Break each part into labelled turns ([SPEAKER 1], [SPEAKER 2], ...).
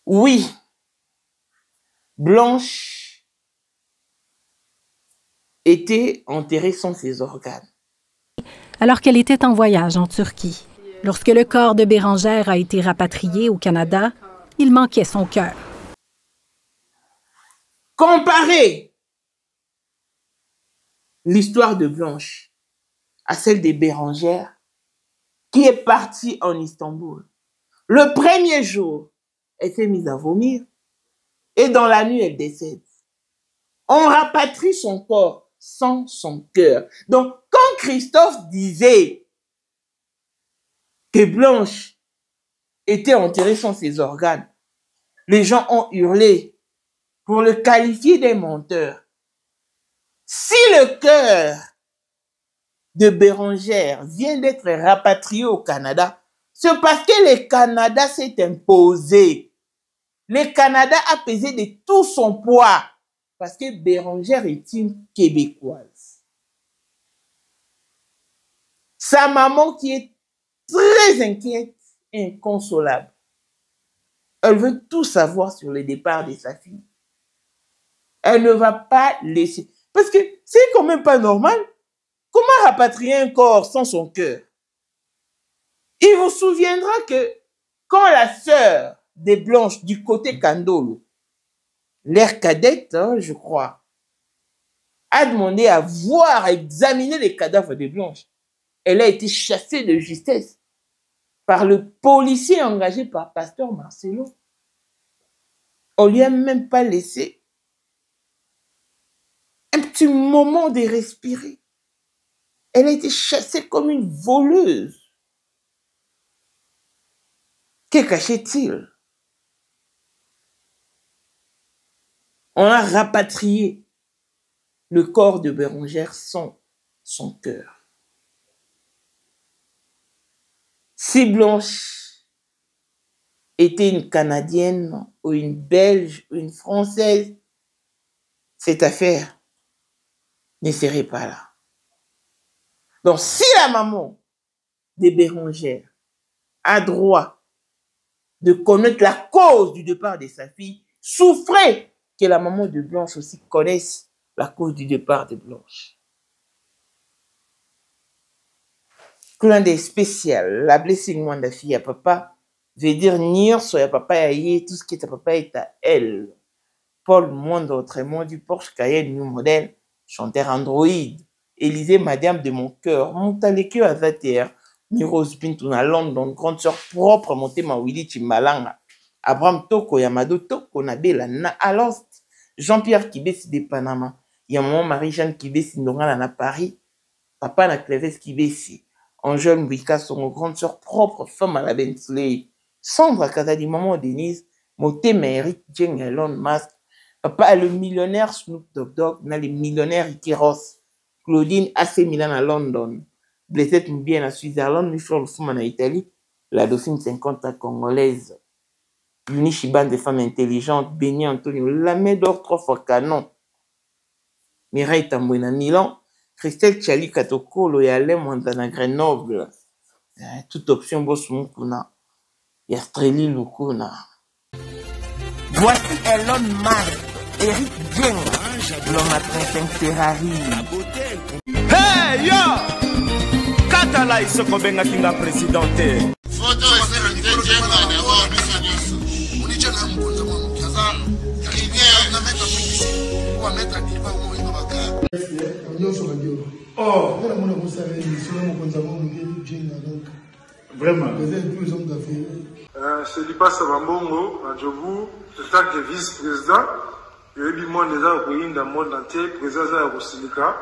[SPEAKER 1] Oui, Blanche était enterrée sans ses organes.
[SPEAKER 2] Alors qu'elle était en voyage en Turquie. Lorsque le corps de Bérengère a été rapatrié au Canada, il manquait son cœur.
[SPEAKER 1] Comparez l'histoire de Blanche à celle de Bérengère qui est partie en Istanbul. Le premier jour, elle s'est mise à vomir et dans la nuit, elle décède. On rapatrie son corps sans son cœur. Donc, quand Christophe disait que Blanche était enterrée sans ses organes, les gens ont hurlé pour le qualifier d'un menteur. Si le cœur de Bérengère vient d'être rapatrié au Canada, c'est parce que le Canada s'est imposé. Le Canada a pesé de tout son poids parce que Bérengère est une Québécoise. Sa maman qui est très inquiète, inconsolable. Elle veut tout savoir sur le départ de sa fille. Elle ne va pas laisser. Parce que c'est quand même pas normal. Comment rapatrier un corps sans son cœur? Il vous souviendra que quand la sœur des Blanches du côté Kandolo, l'air cadette, je crois, a demandé à voir, à examiner les cadavres des Blanches, elle a été chassée de justesse par le policier engagé par Pasteur Marcelo. On lui a même pas laissé un petit moment de respirer. Elle a été chassée comme une voleuse. Que cachait-il? On a rapatrié le corps de Bérengère sans son cœur. Si Blanche était une Canadienne ou une Belge ou une Française, cette affaire ne serait pas là. Donc, si la maman de Bérengère a droit de connaître la cause du départ de sa fille, souffrait que la maman de Blanche aussi connaisse la cause du départ de Blanche. Clin d'œil spécial, la blessing moi de fille à papa, veut dire nier soit à papa et tout ce qui est à papa est à elle. Paul Monde autrement du Porsche Cayenne New Model, chanteur Android, Élisée Madame de mon cœur, Montalekio à Zater, Mirose Pinto na London, grande sœur propre, monté ma Willy Chimalanga, Abraham Toko, Yamado Toko, Nabela, na Alost, Jean-Pierre Kibesi de Panama, Yamon Marie-Jeanne Kibesi Ndongana na Paris, Papa na Cléves Kibesi, Angèle Mbika, son grande sœur propre, femme à la Bentley, Sandra Kazadi, maman Denise, Moté Eric Jeng Elon Musk, Papa le millionnaire Snoop Dogg, na le millionnaire Ricky Ross, Claudine AC Milan à London, Blessette Mbien à Switzerland, Michel Fuma en Italie, la Dauphine 50 à Congolaise, Yuni Chiban des femmes intelligentes, Béni Antonio, la Médor 3 fois canon, Mireille Tambouina Milan, Christelle Tchali Katoko, Loyalé Montana Grenoble, toute option boss Mukuna, Yastreli Lukuna. Voici Elon Musk, Eric Jeng, l'homme à 35 Ferrari.
[SPEAKER 3] Hey yo! Katala isoko benga kinga presidente.
[SPEAKER 4] Photo Eric Jeng na wa business. Unicha na mkonza mwa kaza. Rivière na mettre publicité. Ou mettre diva ou ino baka.
[SPEAKER 5] Oh, vraiment.
[SPEAKER 6] C'est Lipa Sabambongo, à Djobu, le tant que vice-président. Il y a eu du monde déjà dans le monde entier, président de Rosilika.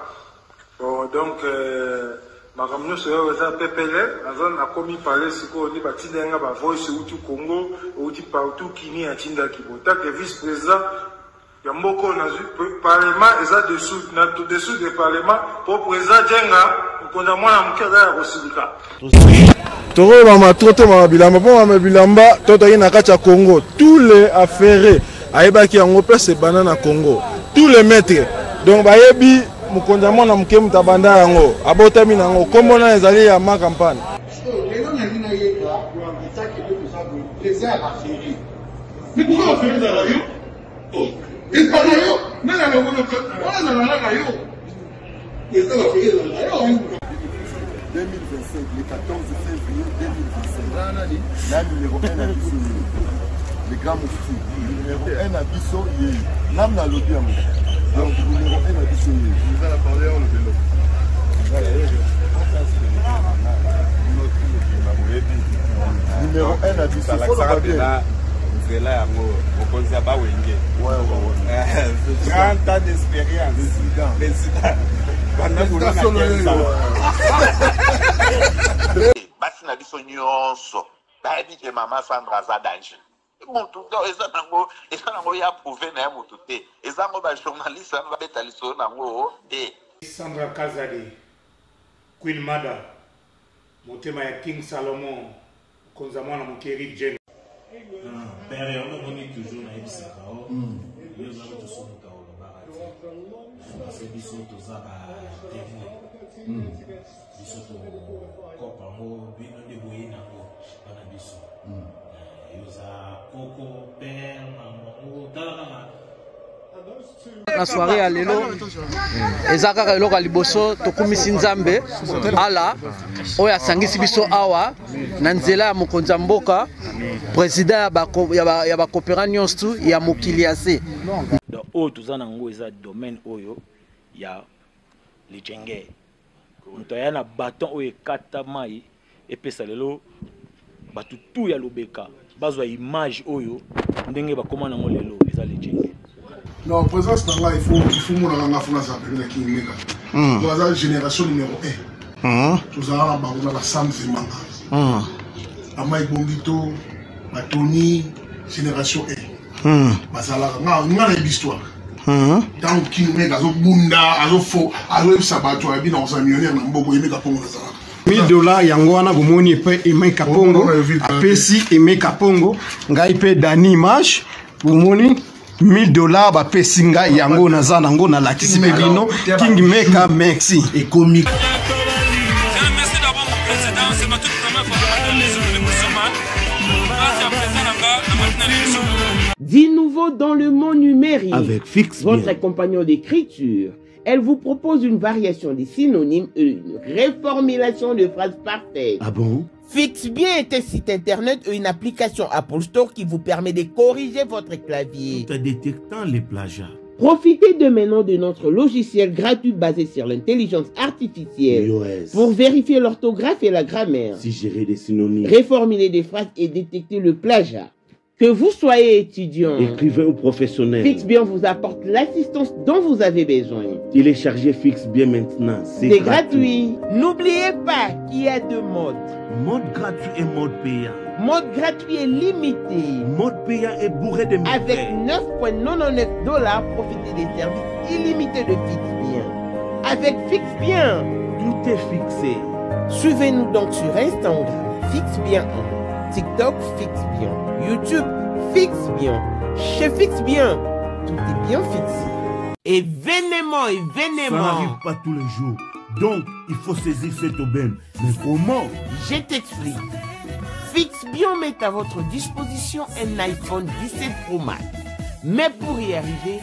[SPEAKER 6] Donc, ma caméra sera PPL, a commis parler ce qu'on dit, Batinga, Voice, Outu Congo, Outu partout, Kini, Atinda Kibo. Tant que vice-président, il y a beaucoup de parlement, et ça dessous du parlement, pour président Djenga, pour qu'on a moins à Mukada Rosilika.
[SPEAKER 5] Toro mama toto mama bilamba po mama bilamba toto yi na kati ya Congo, tous les affaires ayebaki yango pe se banana Congo, tous les maîtres donc bayebi mukonza mona muke mutabanda yango abotami nango kombo na ezali ya ma campagne
[SPEAKER 4] Mais pourquoi on fait ça là? Et pas là, mais là, on a là, et ça va faire là.
[SPEAKER 7] 2025, le 14 février 2025. Là, numéro 1 à Bissau. Le grand moufti. Numéro 1 à Bissau. Là, on a lobby à moi. Donc, numéro 1 à Bissau. Nous allons parler en le vélo. Numéro 1 à Bissau. Il faut le bien. C'est là, on pense à Bawenge. Ouais. 30 ans d'expérience. Président.
[SPEAKER 8] Basi na biso nyonso bayebi ke mama Sandra aza danger mutu eza nango ya prouve na ye mutu te eza ngo bajournaliste ano babeta lisolo nango te.
[SPEAKER 6] Sandra Kazadi, Queen Mada, motema ya King Salomon, konza mwana mokeri Jen.
[SPEAKER 9] Père, on a toujours na ebisaka o. Yo za to so muta o barati. Parce biso to za ba témoin. Biso to kopa mo bino de boyina ko bana biso. Yo za koko père maman tala
[SPEAKER 10] na soirée ya lelo eza kaka eloko ya liboso tokumisi nzambe ala oyo asangisi biso awa na nzela ya mokonzi ya mboka président ya bakopera nyonso ya mokili ya se
[SPEAKER 11] oyo toza nango eza domaine oyo ya lijenge moto aya na baton oyo ekata mai epesa lelo bato tu ya lobeka bazwa image oyo ndenge bakoma nango lelo eza lijenge.
[SPEAKER 4] Non, présence dans là, il faut mon la France avec qui mega. Dans la génération numéro 1. Tous à la Sam Zemanga. Amai Bongito, Tony, génération 1. Basala, on a l'histoire. Tant qui mega zo bunda, azo fo, azo sabato abi na sa millionnaire na mboko yemeka pongo na sala.
[SPEAKER 12] $1000 yango wana bomoni pe Emeka Pongo, apesi Emeka Pongo, ngai pe Dani Image, bomoni $1000 ba pesinga yango naza nango na lakisi bino King Meka merci et comique.
[SPEAKER 13] Merci d'avoir mon président, c'est ma toute première fois dans les musulmans.
[SPEAKER 1] Dit nouveau dans le monde numérique.
[SPEAKER 3] Avec Fix
[SPEAKER 1] votre compagnon d'écriture. Elle vous propose une variation des synonymes et une reformulation de phrases parfaites.
[SPEAKER 3] Ah bon?
[SPEAKER 1] FixBien est un site internet et une application Apple Store qui vous permet de corriger votre clavier.
[SPEAKER 3] Tout en détectant les plagiats.
[SPEAKER 1] Profitez de maintenant de notre logiciel gratuit basé sur l'intelligence artificielle pour vérifier l'orthographe et la grammaire,
[SPEAKER 3] suggérer des synonymes,
[SPEAKER 1] reformuler des phrases et détecter le plagiat. Que vous soyez étudiant,
[SPEAKER 3] écrivain ou professionnel,
[SPEAKER 1] FixBien vous apporte l'assistance dont vous avez besoin.
[SPEAKER 3] Téléchargez FixBien maintenant,
[SPEAKER 1] c'est gratuit. N'oubliez pas qu'il y a deux modes.
[SPEAKER 3] Mode gratuit et mode payant.
[SPEAKER 1] Mode gratuit est limité.
[SPEAKER 3] Mode payant est bourré de méfaits.
[SPEAKER 1] Avec $9,99, profitez des services illimités de FixBien. Avec FixBien,
[SPEAKER 3] tout est fixé.
[SPEAKER 1] Suivez-nous donc sur Instagram, FixBien, TikTok, FixBien, YouTube, FixBien. Chez FixBien, tout est bien fixé. Événement.
[SPEAKER 3] Ça n'arrive pas tous les jours. Donc, il faut saisir cette aubaine. Mais comment?
[SPEAKER 1] Je t'explique. FixBien met à votre disposition un iPhone 17 Pro Max. Mais pour y arriver,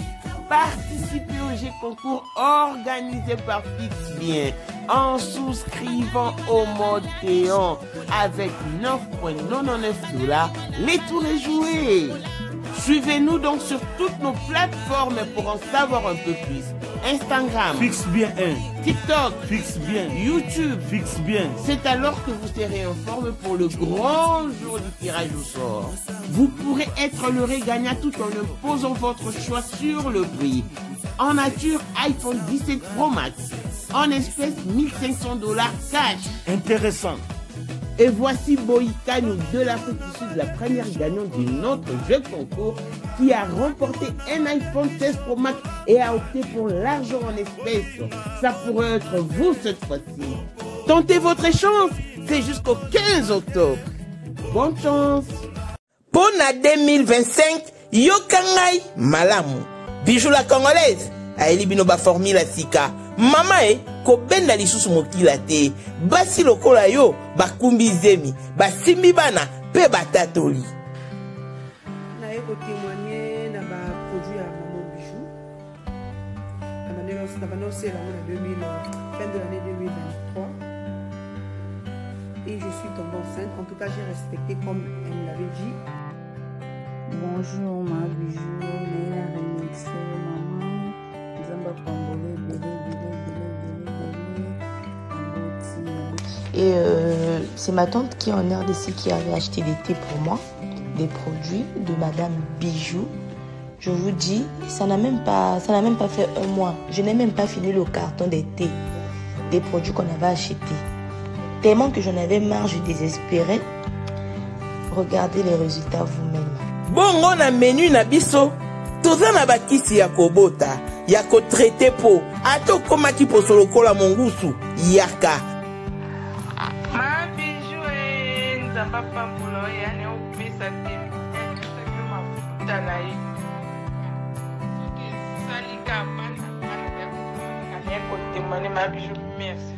[SPEAKER 1] participez au jeu concours organisé par FixBien en souscrivant au mode payant avec $9,99. Les tours est joué. Suivez-nous donc sur toutes nos plateformes pour en savoir un peu plus. Instagram,
[SPEAKER 3] FixBien 1,
[SPEAKER 1] TikTok,
[SPEAKER 3] FixBien,
[SPEAKER 1] YouTube,
[SPEAKER 3] FixBien.
[SPEAKER 1] C'est alors que vous serez informé pour le grand jour du tirage au sort. Vous pourrez être l'heureux gagnant tout en imposant votre choix sur le prix. En nature, iPhone 17 Pro Max. En espèces, $1,500 cash.
[SPEAKER 3] Intéressant.
[SPEAKER 1] Et voici Boïkano de l'Afrique du Sud, la première gagnante de notre jeu concours qui a remporté un iPhone 16 Pro Max et a opté pour l'argent en espèces. Ça pourrait être vous cette fois-ci. Tentez votre chance, c'est jusqu'au 15 octobre. Bonne chance. Pour la 2025, Yokangai Malamu. Bijou la congolaise. Aeli binoba formule sika. Mama kobenda lisusu mokila te. Basi lokola yo bakumbi zemi. Basimbi bana pe batatoli.
[SPEAKER 14] Na yo témoigner dans le produit à Maman Bijou. Fin de l'année 2023. Et je suis tombée enceinte. En tout cas, j'ai respecté comme elle me l'avait dit.
[SPEAKER 15] Bonjour, ma Bijou. Naïla Remix, maman. Zamba Pambole, Et c'est ma tante qui est en RDC qui avait acheté des thés pour moi, des produits de Madame Bijou. Je vous dis, ça n'a même pas fait un mois. Je n'ai même pas fini le carton des thés, des produits qu'on avait achetés. Tellement que j'en avais marre, je désespérais. Regardez les résultats vous-même.
[SPEAKER 1] Bongo na menu na biso, toza na bakisi ya kobota, ya ko traité po, ato koma ki poso lokola mongusu, yaka.
[SPEAKER 16] Ma Bijou nzamba pambulo yani opesa te. Mafuta na ye. Salika mana ya kotemane ma Bijou, merci.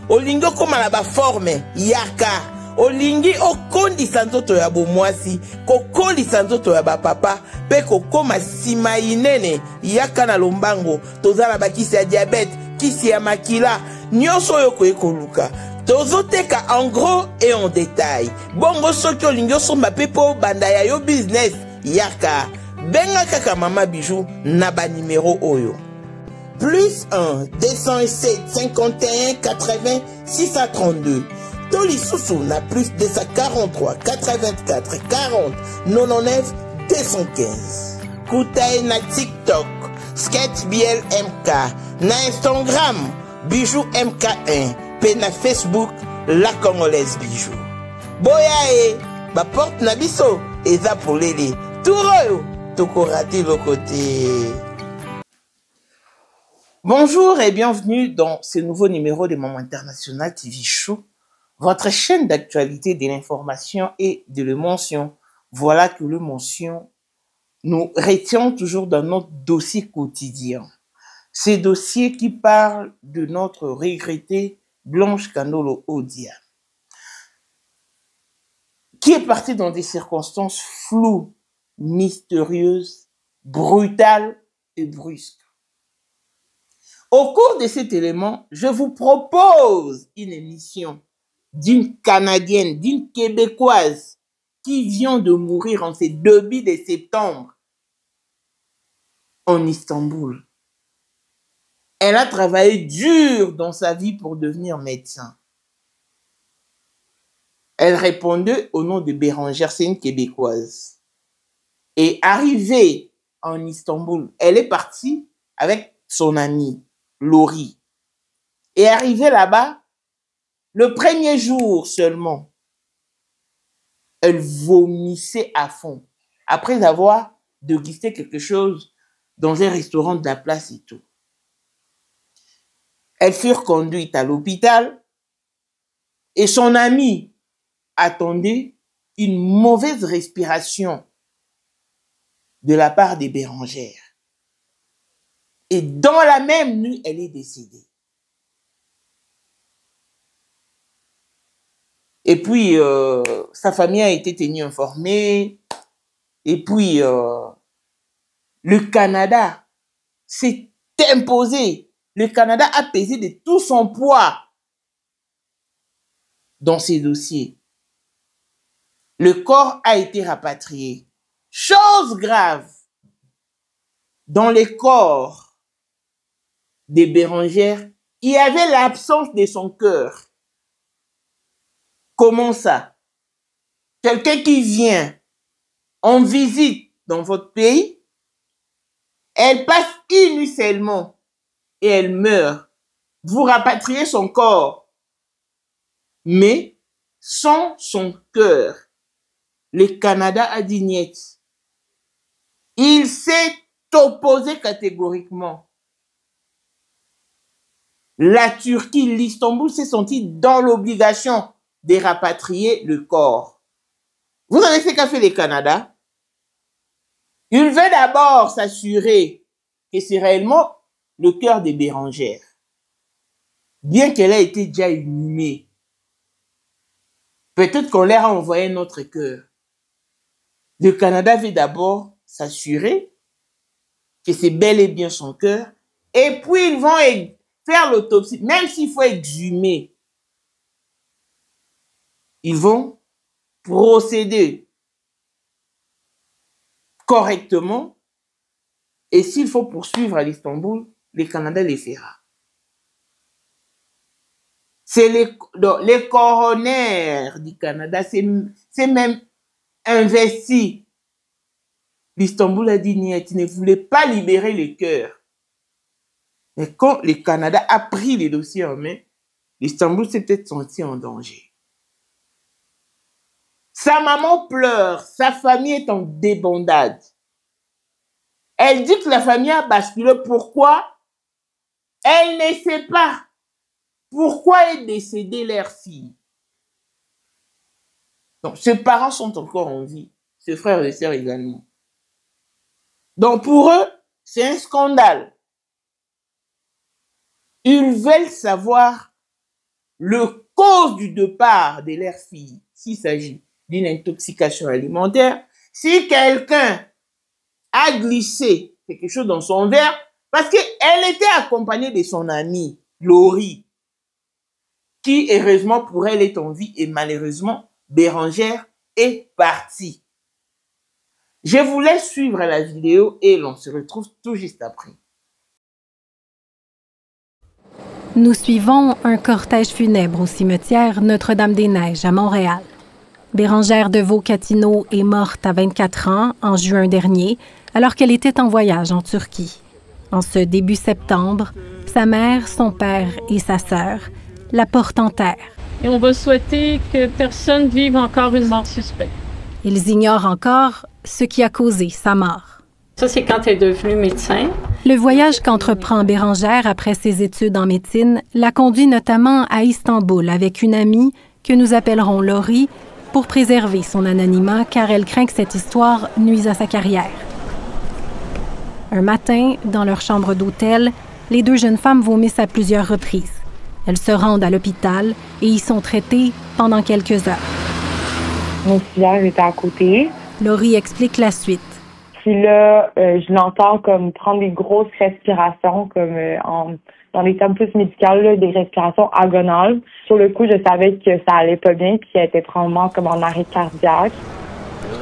[SPEAKER 1] Olingo koma na ba forme, yaka. Olingi okondisa nzoto ya bomwasi, kokolisa nzoto ya bapapa, pe kokoma sima inene, yaka na lombango, tozala bakisi ya diabète, kisi ya makila, nyonso oyo koekoluka. Tozoteka en gros et en détail. Bongo soki olingi osomba pe po banda ya yo business, yaka. Benga kaka Mama Bijou na ba numéro oyo. Plus 1 207 51 80 632. Toli Soussou na plus 243 84 40 99 215. Koutaye na TikTok, Sketch BL MK, na Instagram, Bijou MK1, pe na Facebook, La Congolaise Bijou. Boya ba porte na biso, eza polele, touroyo, toko raté le côté. Bonjour et bienvenue dans ce nouveau numéro de Maman International TV Show. Votre chaîne d'actualité de l'information et de l'émotion. Voilà que l'émotion nous retient toujours dans notre dossier quotidien. Ces dossiers qui parlent de notre regrettée Blanche Kandolo Odia, qui est partie dans des circonstances floues, mystérieuses, brutales et brusques. Au cours de cet élément, je vous propose une émission d'une Canadienne, d'une Québécoise qui vient de mourir en ce début de septembre en Istanbul. Elle a travaillé dur dans sa vie pour devenir médecin. Elle répondait au nom de Bérangère, c'est une Québécoise. Et arrivée en Istanbul, elle est partie avec son amie, Laurie. Et arrivée là-bas, le premier jour seulement, elle vomissait à fond. Après avoir dégusté quelque chose dans un restaurant de la place et tout. Elles furent conduites à l'hôpital et son amie attendait une mauvaise respiration de la part des Bérangères. Et dans la même nuit, elle est décédée. Et puis, sa famille a été tenue informée. Et puis, le Canada s'est imposé. Le Canada a pesé de tout son poids dans ces dossiers. Le corps a été rapatrié. Chose grave, dans les corps des Bérangères, il y avait l'absence de son cœur. Comment ça? Quelqu'un qui vient en visite dans votre pays, elle passe une nuit seulement et elle meurt. Vous rapatriez son corps, mais sans son cœur. Le Canada a dit niet. Il s'est opposé catégoriquement. La Turquie, l'Istanbul s'est senti dans l'obligation de rapatrier le corps. Vous savez ce qu'a fait le Canada? Il veut d'abord s'assurer que c'est réellement le cœur des Bérangères. Bien qu'elle ait été déjà inhumée. Peut-être qu'on leur a envoyé notre cœur. Le Canada veut d'abord s'assurer que c'est bel et bien son cœur. Et puis, ils vont faire l'autopsie. Même s'il faut exhumer, ils vont procéder correctement. Et s'il faut poursuivre à l'Istanbul, le Canada les fera. C'est les coroner du Canada, c'est même investi. L'Istanbul a dit niet, ne voulait pas libérer le cœur. Mais quand le Canada a pris les dossiers en main, l'Istanbul s'est peut-être senti en danger. Sa maman pleure, sa famille est en débandade. Elle dit que la famille a basculé. Pourquoi? Elle ne sait pas. Pourquoi est décédée leur fille? Donc, ses parents sont encore en vie. Ses frères et sœurs également. Donc, pour eux, c'est un scandale. Ils veulent savoir le cause du départ de leur fille. S'il s'agit d'une intoxication alimentaire, si quelqu'un a glissé quelque chose dans son verre, parce qu'elle était accompagnée de son amie, Laurie, qui, heureusement pour elle, est en vie, et malheureusement, Bérangère est partie. Je vous laisse suivre la vidéo et l'on se retrouve tout juste après.
[SPEAKER 2] Nous suivons un cortège funèbre au cimetière Notre-Dame-des-Neiges à Montréal. Bérangère Deveau-Catino est morte à 24 ans en juin dernier, alors qu'elle était en voyage en Turquie. En ce début septembre, sa mère, son père et sa sœur la portent en terre.
[SPEAKER 17] Et on va souhaiter que personne vive encore une mort suspecte.
[SPEAKER 2] Ils ignorent encore ce qui a causé sa mort.
[SPEAKER 17] Ça, c'est quand elle est devenue médecin.
[SPEAKER 2] Le voyage qu'entreprend Bérangère après ses études en médecine la conduit notamment à Istanbul avec une amie que nous appellerons Laurie pour préserver son anonymat car elle craint que cette histoire nuise à sa carrière. Un matin, dans leur chambre d'hôtel, les deux jeunes femmes vomissent à plusieurs reprises. Elles se rendent à l'hôpital et y sont traitées pendant quelques heures.
[SPEAKER 18] Mon filière était à côté.
[SPEAKER 2] Laurie explique la suite.
[SPEAKER 18] Puis là, je l'entends comme prendre des grosses respirations, comme dans les termes plus médicaux, là, des respirations agonales. Sur le coup, je savais que ça allait pas bien, puis qu'elle était probablement comme en arrêt cardiaque.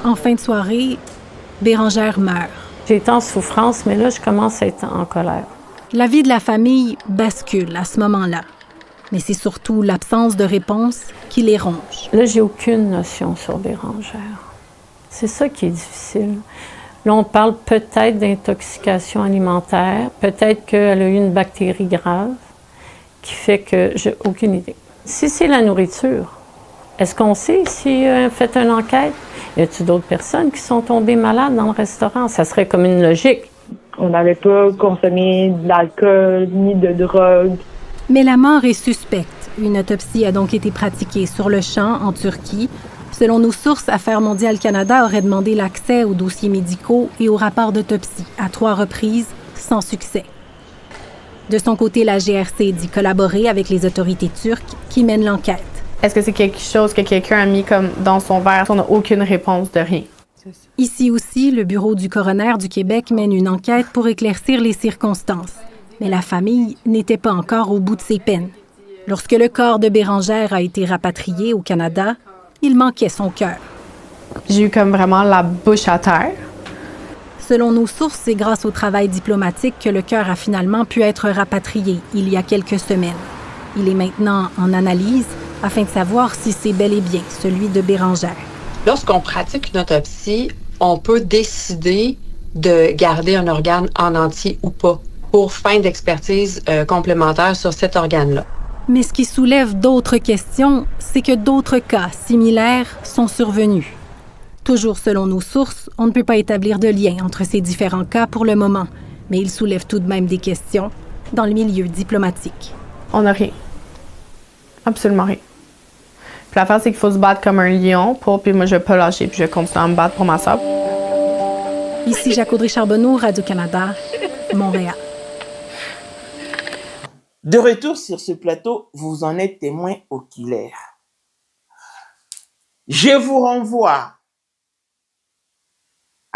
[SPEAKER 2] En fin de soirée, Bérangère meurt.
[SPEAKER 17] J'ai été en souffrance, mais là, je commence à être en colère.
[SPEAKER 2] La vie de la famille bascule à ce moment-là. Mais c'est surtout l'absence de réponse qui les ronge.
[SPEAKER 17] Là, j'ai aucune notion sur Bérangère. C'est ça qui est difficile. Là, on parle peut-être d'intoxication alimentaire, peut-être qu'elle a eu une bactérie grave qui fait que j'ai aucune idée. Si c'est la nourriture, est-ce qu'on sait si on fait une enquête? Y a-t-il d'autres personnes qui sont tombées malades dans le restaurant? Ça serait comme une logique.
[SPEAKER 18] On n'avait pas consommé de l'alcool ni de drogue.
[SPEAKER 2] Mais la mort est suspecte. Une autopsie a donc été pratiquée sur le champ en Turquie. Selon nos sources, Affaires mondiales Canada aurait demandé l'accès aux dossiers médicaux et aux rapports d'autopsie à 3 reprises, sans succès. De son côté, la GRC dit collaborer avec les autorités turques qui mènent l'enquête.
[SPEAKER 19] Est-ce que c'est quelque chose que quelqu'un a mis comme dans son verre? On n'a aucune réponse de rien.
[SPEAKER 2] Ici aussi, le Bureau du coroner du Québec mène une enquête pour éclaircir les circonstances. Mais la famille n'était pas encore au bout de ses peines. Lorsque le corps de Bérangère a été rapatrié au Canada, il manquait son cœur.
[SPEAKER 19] J'ai eu comme vraiment la bouche à terre.
[SPEAKER 2] Selon nos sources, c'est grâce au travail diplomatique que le cœur a finalement pu être rapatrié il y a quelques semaines. Il est maintenant en analyse afin de savoir si c'est bel et bien celui de Bérangère.
[SPEAKER 20] Lorsqu'on pratique une autopsie, on peut décider de garder un organe en entier ou pas pour fin d'expertise complémentaire sur cet organe-là.
[SPEAKER 2] Mais ce qui soulève d'autres questions, c'est que d'autres cas similaires sont survenus. Toujours selon nos sources, on ne peut pas établir de lien entre ces différents cas pour le moment, mais ils soulèvent tout de même des questions dans le milieu diplomatique.
[SPEAKER 19] On n'a rien. Absolument rien. Puis l'affaire, c'est qu'il faut se battre comme un lion, puis moi, je vais pas lâcher, puis je vais continuer à me battre pour ma soeur.
[SPEAKER 2] Ici Jacques Audrey Charbonneau, Radio-Canada, Montréal.
[SPEAKER 1] De retour sur ce plateau, vous en êtes témoin oculaire. Je vous renvoie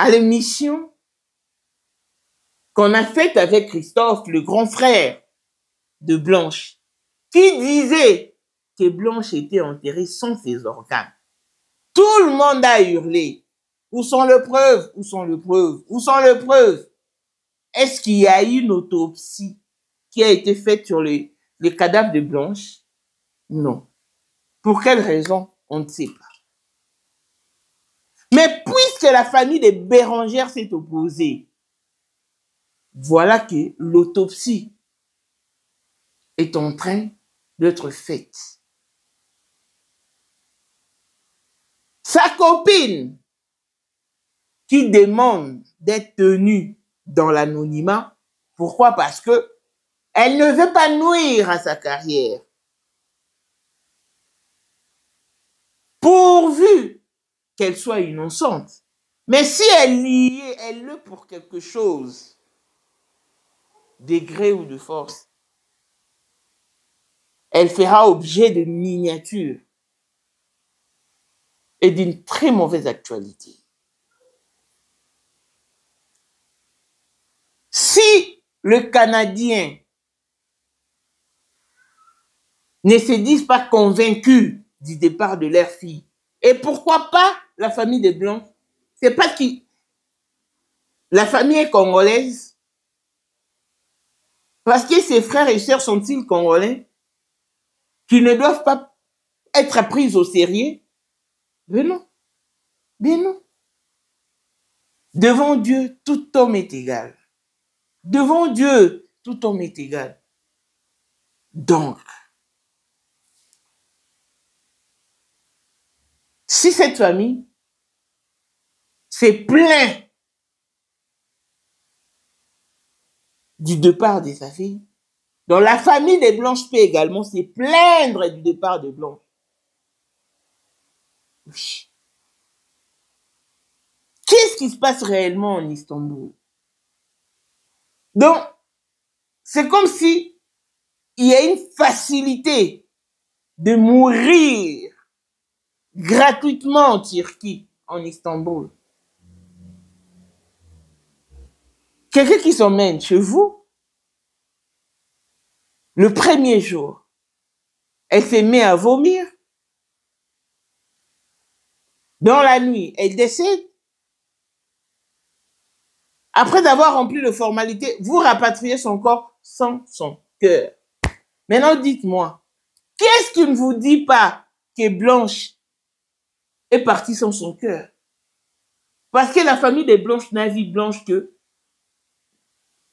[SPEAKER 1] à l'émission qu'on a faite avec Christophe, le grand frère de Blanche, qui disait que Blanche était enterrée sans ses organes. Tout le monde a hurlé. Où sont les preuves? Où sont les preuves? Où sont les preuves? Est-ce qu'il y a eu une autopsie qui a été faite sur les cadavres de Blanche? Non. Pour quelle raison? On ne sait pas. Mais puisque la famille des Bérangère s'est opposée, voilà que l'autopsie est en train d'être faite. Sa copine qui demande d'être tenue dans l'anonymat, pourquoi? Parce que elle ne veut pas nuire à sa carrière. Pourvu qu'elle soit innocente. Mais si elle y est, elle l'est pour quelque chose, de gré ou de force, elle fera objet de miniatures et d'une très mauvaise actualité. Si le Canadien ne se disent pas convaincus du départ de leur fille, et pourquoi pas la famille des Blancs, c'est parce que la famille est congolaise, parce que ses frères et sœurs sont-ils congolais, qui ne doivent pas être pris au sérieux? Mais non, mais non. Devant Dieu, tout homme est égal. Devant Dieu, tout homme est égal. Donc, si cette famille s'est plainte du départ de sa fille, donc la famille des Blanches peut également se plaindre du départ de Blanche. Oui. Qu'est-ce qui se passe réellement en Istanbul? Donc, c'est comme si il y a une facilité de mourir gratuitement en Turquie, en Istanbul. Quelqu'un qui s'emmène chez vous, le premier jour, elle se met à vomir. Dans la nuit, elle décède. Après d'avoir rempli les formalités, vous rapatriez son corps sans son cœur. Maintenant, dites-moi, qu'est-ce qui ne vous dit pas que Blanche est partie sans son cœur? Parce que la famille des Blanches n'a vu Blanche que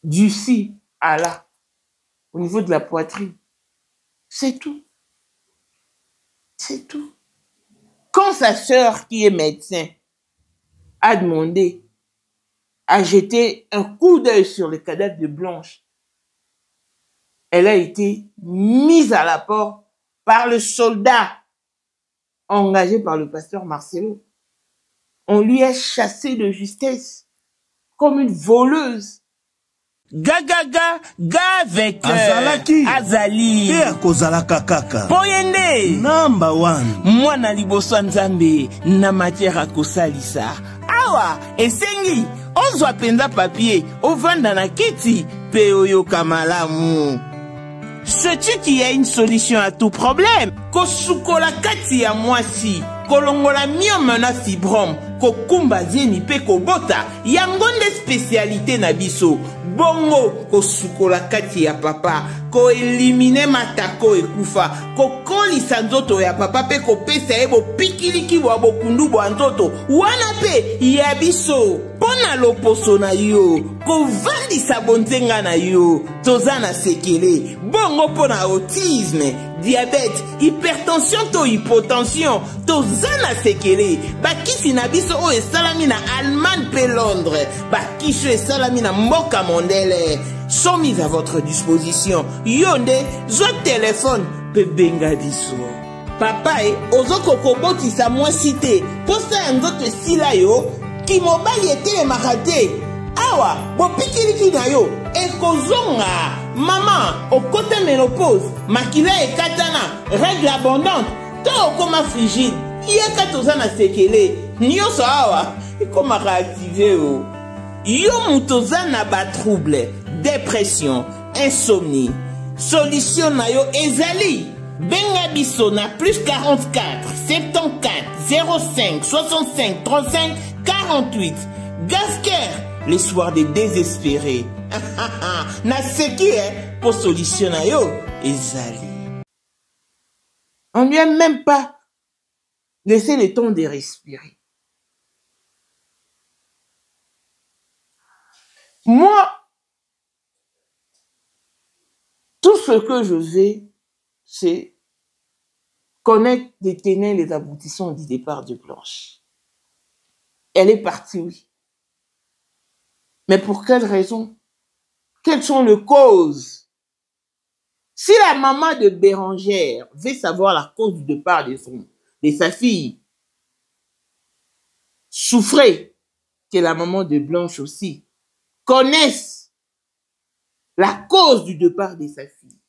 [SPEAKER 1] d'ici à là, au niveau de la poitrine. C'est tout. C'est tout. Quand sa sœur, qui est médecin, a demandé à jeter un coup d'œil sur le cadavre de Blanche, elle a été mise à la porte par le soldat engagé par le pasteur Marcelo. On lui a chassé de justesse comme une voleuse.
[SPEAKER 21] Gagaga, avec
[SPEAKER 3] Azali. Et akozalaka kaka.
[SPEAKER 21] Poyende.
[SPEAKER 3] Number one.
[SPEAKER 21] Mwana liboso nzambe na matière akosalisa. Awa, esengi, ozwa penza papier, ovanda na kiti, pe oyoka malamu. Sais-tu qu'il y a une solution à tout problème? Kosukola kati ya mwasi, kolongola myome na fibrome, kokumba zeni pe kobota, yangonde spécialité na biso. Bongo kosukola kati ya papa, ko elimine matako ekufa, ko kolisa nzoto ya papa pe kopesa ebo pikiliki wa bokundu bwa nzoto, wana pe ya biso. Pona loposo na yo, ko vandisa bonzenga na yo, tozana sekele, bongo pona autisme, diabète, hypertension to hypotension, tozana sekele, bakisi na biso o esalami na Allemagne pe Londres, bakisho esalami na mboka mondele, sont mis à votre disposition. Yonde, zo téléphone, pe benga biso. Papa ozoko koboti sa moi cité, posta nzoto sila yo, ki mobali ete makate. Awa, bo pikiliki na yo, ekozonga. Maman, au côté ménopause, makila e katana, règle abondante, to okoma frigide, yeka tozana sekele, nyoso awa, Comment réactiver oh? Yo mutoza na ba trouble, dépression, insomnie. Solution na yo ezali. Benga biso na plus 44 74 05 65 35 48. Gasker, les soirs des désespérés. Na seki pour solution na yo ezali. On lui a même pas laissé le temps de respirer. Moi, tout ce que je veux, c'est connaître les tenants et les aboutissants du départ de Blanche. Elle est partie, oui. Mais pour quelle raison? Quelles sont les causes? Si la maman de Bérangère veut savoir la cause du départ de sa fille, souffrez que la maman de Blanche aussi connaissent la cause du départ de sa fille.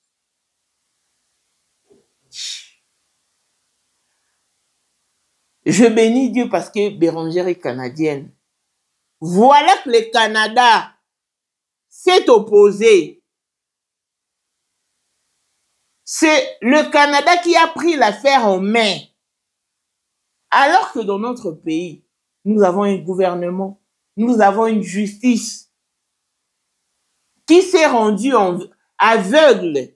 [SPEAKER 21] Je bénis Dieu parce que Bérangère est canadienne. Voilà que le Canada s'est opposé. C'est le Canada qui a pris l'affaire en main. Alors que dans notre pays, nous avons un gouvernement, nous avons une justice qui s'est rendu aveugle.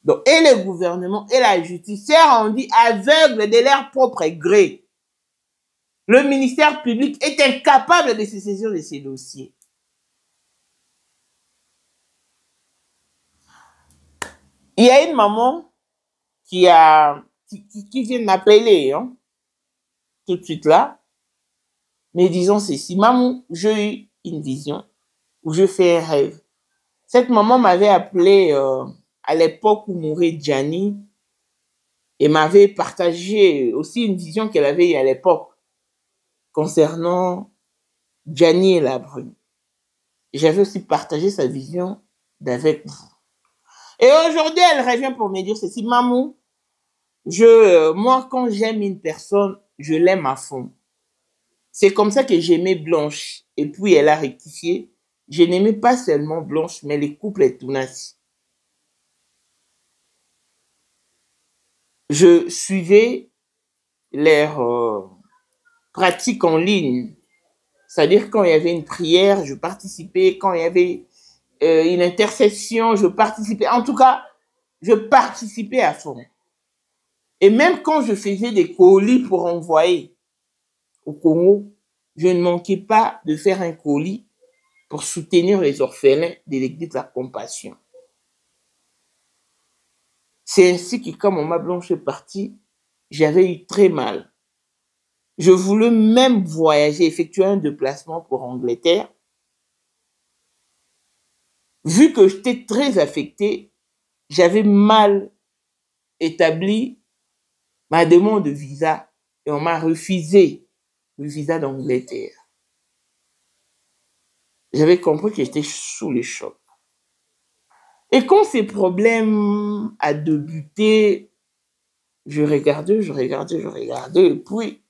[SPEAKER 21] Donc, et le gouvernement et la justice s'est rendu aveugle de leur propre gré. Le ministère public est incapable de se saisir de ces dossiers. Il y a une maman qui vient m'appeler hein, tout de suite là, mais disons ceci, maman, j'ai eu une vision où je fais un rêve. Cette maman m'avait appelé à l'époque où mourait Gianni et m'avait partagé aussi une vision qu'elle avait eue à l'époque concernant Gianni et la brune. J'avais aussi partagé sa vision d'avec vous. Et aujourd'hui, elle revient pour me dire ceci, maman, moi quand j'aime une personne, je l'aime à fond. C'est comme ça que j'aimais Blanche et puis elle a rectifié. Je n'aimais pas seulement Blanche, mais les couples et tout ainsi. Je suivais leurs pratiques en ligne. C'est-à-dire quand il y avait une prière, je participais. Quand il y avait une intercession, je participais. En tout cas, je participais à fond. Et même quand je faisais des colis pour envoyer au Congo, je ne manquais pas de faire un colis pour soutenir les orphelins de l'église de la compassion. C'est ainsi que quand maman Blanche est partie, j'avais eu très mal. Je voulais même voyager, effectuer un déplacement pour Angleterre. Vu que j'étais très affectée, j'avais mal établi ma demande de visa et on m'a refusé le visa d'Angleterre. J'avais compris que j'étais sous le choc. Et quand ces problèmes a débuté, je regardais, et puis,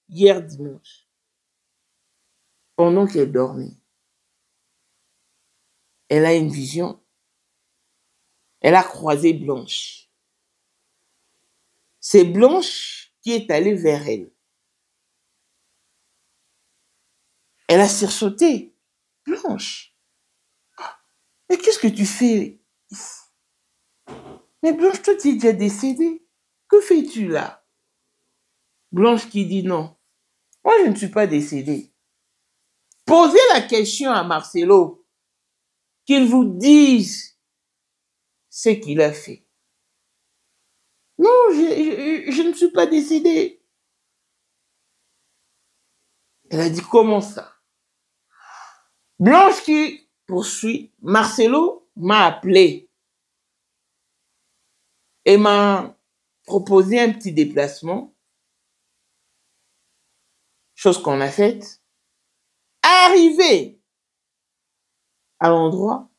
[SPEAKER 21] hier dimanche, pendant qu'elle dormait, elle a une vision. Elle a croisé Blanche. C'est Blanche qui est allée vers elle. Elle a sursauté. Blanche, mais qu'est-ce que tu fais? Mais Blanche, toi, tu es déjà décédée. Que fais-tu là? Blanche qui dit non. Moi, je ne suis pas décédée. Posez la question à Marcelo, qu'il vous dise ce qu'il a fait. Non, je ne suis pas décédée. Elle a dit, comment ça? Blanche qui poursuit, Marcelo m'a appelé et m'a proposé un petit déplacement, chose qu'on a faite. Arrivé à l'endroit,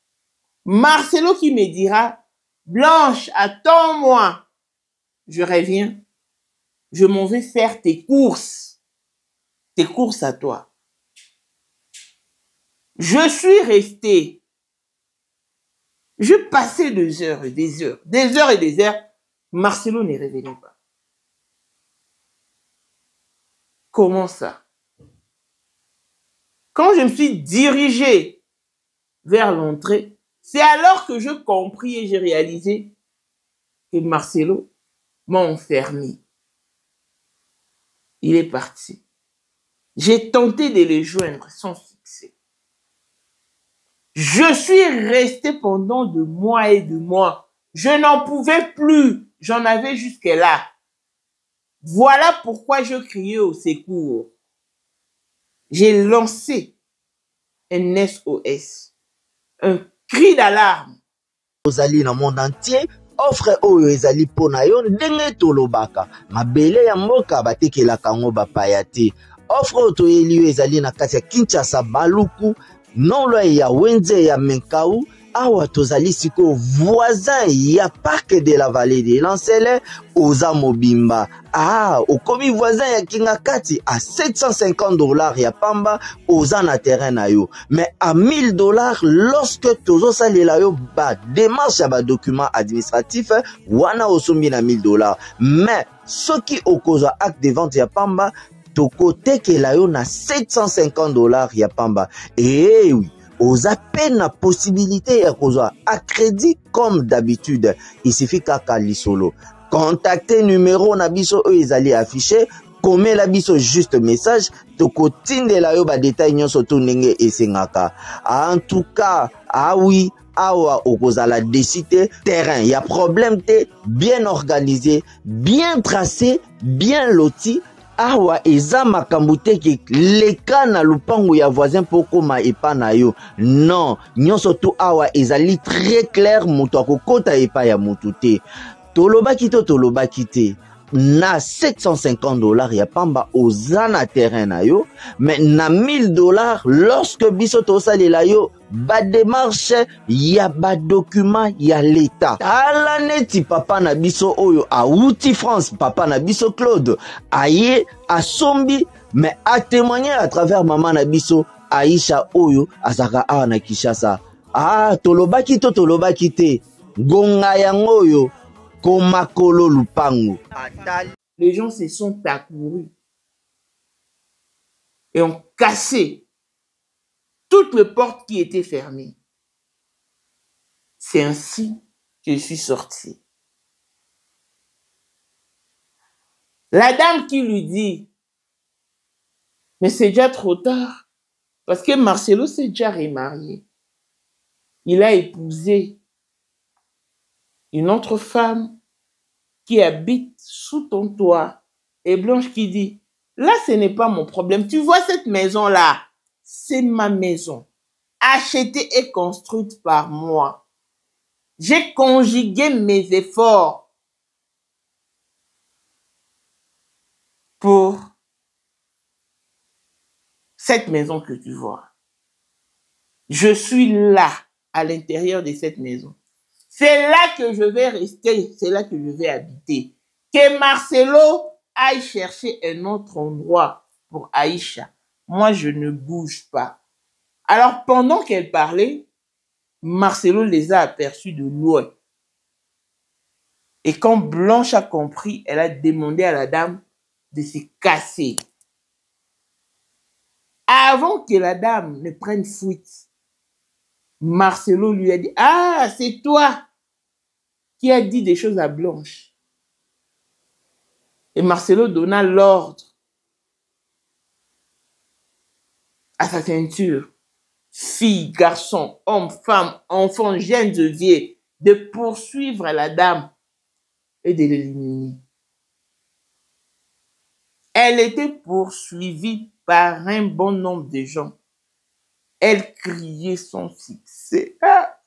[SPEAKER 21] Marcelo qui me dira, Blanche, attends-moi, je reviens.
[SPEAKER 1] je m'en vais faire tes courses à toi. Je suis resté. Je passais des heures et des heures, Marcelo ne revenait pas. Comment ça? Quand je me suis dirigé vers l'entrée, c'est alors que je compris et j'ai réalisé que Marcelo m'a enfermé. Il est parti. J'ai tenté de le joindre sans succès. Je suis resté pendant de mois et de mois. Je n'en pouvais plus. J'en avais jusque-là. Voilà pourquoi je criais au secours. J'ai lancé un SOS, un cri d'alarme.
[SPEAKER 5] Ozali na monde entier, offre oyo ezali pona yo ndenge tolobaka. Mabele ya mboka batekelaka ngo bapaya te. Offre oyo toyeli yo ezali na kati ya Kinshasa Baluku, non ya Wenze ya Menkau, awa tozali siko voisin ya parc de la vallée de Lancele, oza mobimba. Ah, okomi voisin ya Kingakati à $750 ya pamba, oza na terrain na yo. Mais à $1000 lorsque tozo salela yo ba démarche ya ba document administratif, wana osombi na $1000. Mais soki okozwa acte de vente ya pamba, toko tekela yo na $750 ya pamba. Eh oui. Oza peine la possibilité ya kozwa à crédit comme d'habitude. Il suffit kaka lisolo. Contactez numéro na biso eux ezali affiché. Comme la biso juste message. Toko tindela yo ba détail nyonso to ndenge esengaka. En tout cas, ah oui, awa okozala décider terrain. Y a problème te, bien organisé, bien tracé, bien loti. Awa eza makambo te ki leka na lupango ya voisin poko ma epa na yo. Non, nyonso to awa ezali très clair moto akokota epa ya moto te. Tolobaki te. Na $750 ya pamba oza na terrain na yo, mais na $1000 lorsque biso tosalela yo ba démarche ya ba document ya l'état. Tala neti papa na biso oyo auti France, papa na biso Claude aye asombi, mais a témoigner à travers maman na biso Aisha oyo azaka awa na Kinshasa. Ah, tolobaki te gonga yango oyo komakolo lupango.
[SPEAKER 1] Les gens se sont accourus et ont cassé toutes les portes qui étaient fermées. C'est ainsi que je suis sorti. La dame qui lui dit, mais c'est déjà trop tard, parce que Marcelo s'est déjà remarié. Il a épousé une autre femme qui habite sous ton toit. Et Blanche qui dit, là, ce n'est pas mon problème. Tu vois cette maison-là, c'est ma maison. Achetée et construite par moi. J'ai conjugué mes efforts pour cette maison que tu vois. Je suis là, à l'intérieur de cette maison. C'est là que je vais rester, c'est là que je vais habiter. Que Marcelo aille chercher un autre endroit pour Aïcha. Moi, je ne bouge pas. Alors, pendant qu'elle parlait, Marcelo les a aperçus de loin. Et quand Blanche a compris, elle a demandé à la dame de se casser. Avant que la dame ne prenne fuite, Marcelo lui a dit, ah, c'est toi qui a dit des choses à Blanche. Et Marcelo donna l'ordre à sa ceinture, filles, garçons, hommes, femmes, enfants, jeunes et vieux, de poursuivre la dame et de l'éliminer. Elle était poursuivie par un bon nombre de gens. Elle criait son succès. Ah!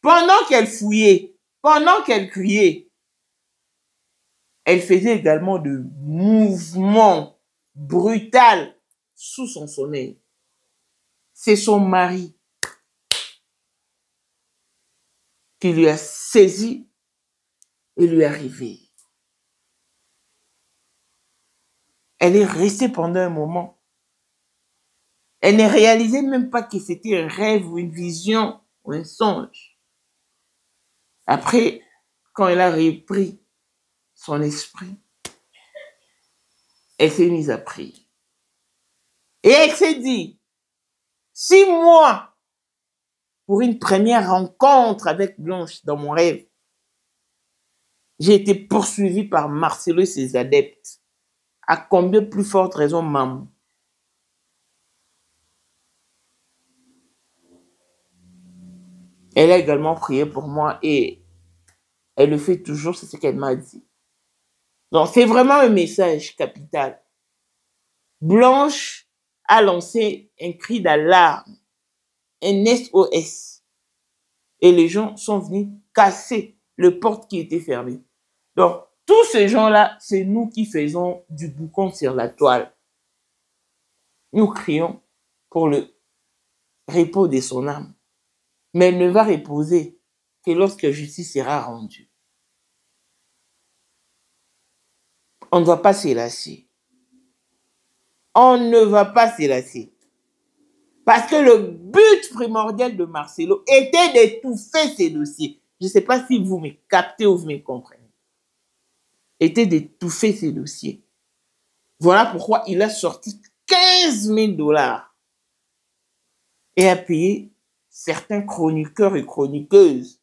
[SPEAKER 1] Pendant qu'elle fouillait, pendant qu'elle criait, elle faisait également de mouvements brutaux sous son sommeil. C'est son mari qui lui a saisi et lui a réveillé. Elle est restée pendant un moment. Elle ne réalisait même pas que c'était un rêve ou une vision ou un songe. Après, quand elle a repris son esprit, elle s'est mise à prier. Et elle s'est dit, 6 mois pour une première rencontre avec Blanche dans mon rêve, j'ai été poursuivie par Marcelo et ses adeptes. À combien plus forte raison, maman? Elle a également prié pour moi et elle le fait toujours, c'est ce qu'elle m'a dit. Donc, c'est vraiment un message capital. Blanche a lancé un cri d'alarme, un SOS. Et les gens sont venus casser le porte qui était fermée. Donc, tous ces gens-là, c'est nous qui faisons du boucan sur la toile. Nous crions pour le repos de son âme. Mais elle ne va reposer que lorsque justice sera rendue. On ne va pas se lasser. On ne va pas se lasser. Parce que le but primordial de Marcelo était d'étouffer ces dossiers. Je ne sais pas si vous me captez ou vous me comprenez. Était d'étouffer ces dossiers. Voilà pourquoi il a sorti 15 000 $ et a payé certains chroniqueurs et chroniqueuses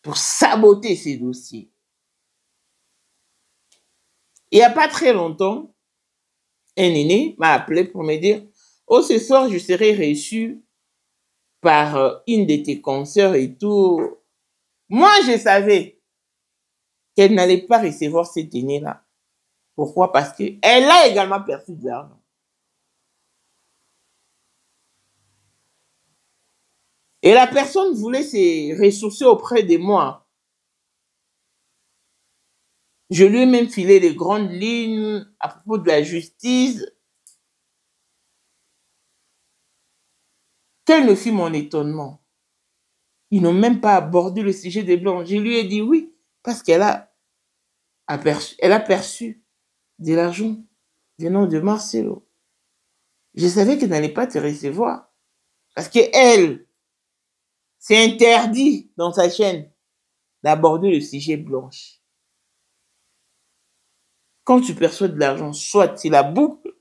[SPEAKER 1] pour saboter ces dossiers. Il n'y a pas très longtemps, un aîné m'a appelé pour me dire « Oh, ce soir, je serai reçu par une de tes consoeurs et tout. » Moi, je savais qu'elle n'allait pas recevoir cet aîné-là. Pourquoi? Parce qu'elle a également perçu de l'argent. Et la personne voulait se ressourcer auprès de moi. Je lui ai même filé les grandes lignes à propos de la justice. Quel ne fut mon étonnement? Ils n'ont même pas abordé le sujet des Blancs. Je lui ai dit oui, parce qu'elle a perçu de l'argent venant de Marcelo. Je savais qu'elle n'allait pas te recevoir. Parce qu'elle, c'est interdit dans sa chaîne d'aborder le sujet Blanche. Quand tu perçois de l'argent, soit tu la boucles,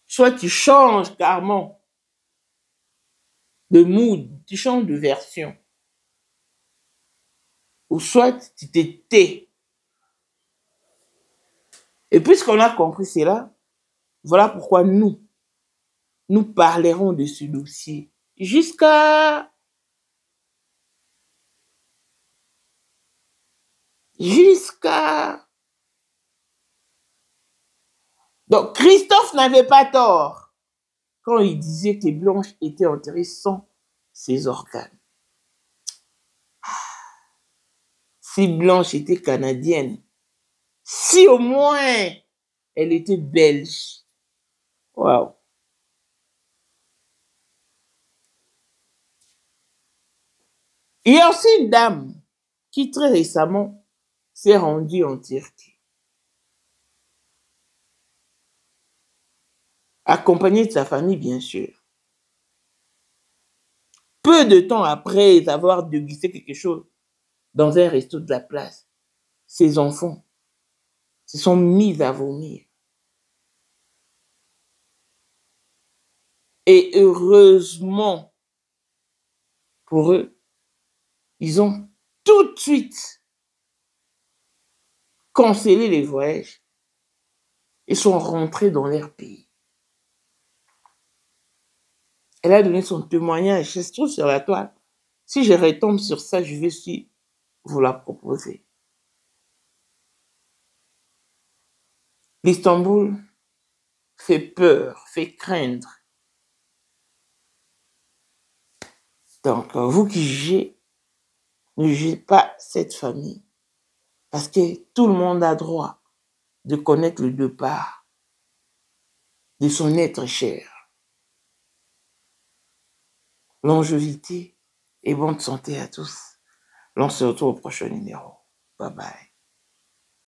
[SPEAKER 1] soit tu changes carrément de mood, tu changes de version. Ou soit tu te tais. Et puisqu'on a compris cela, voilà pourquoi nous parlerons de ce dossier jusqu'à Donc, Christophe n'avait pas tort quand il disait que Blanche était enterrée sans ses organes. Si Blanche était canadienne, si au moins elle était belge. Waouh. Il y a aussi une dame qui très récemment s'est rendue en Turquie, accompagnée de sa famille, bien sûr. Peu de temps après avoir dégusté quelque chose dans un resto de la place, ses enfants se sont mis à vomir. Et heureusement pour eux, ils ont tout de suite cancellé les voyages et sont rentrés dans leur pays. Elle a donné son témoignage, je se trouve sur la toile. Si je retombe sur ça, je vais aussi vous la proposer. L'Istanbul fait peur, fait craindre. Donc, vous qui jugez, ne jugez pas cette famille. Parce que tout le monde a droit de connaître le départ de son être cher. Longévité et bonne santé à tous. L'on se retrouve au prochain numéro. Bye bye.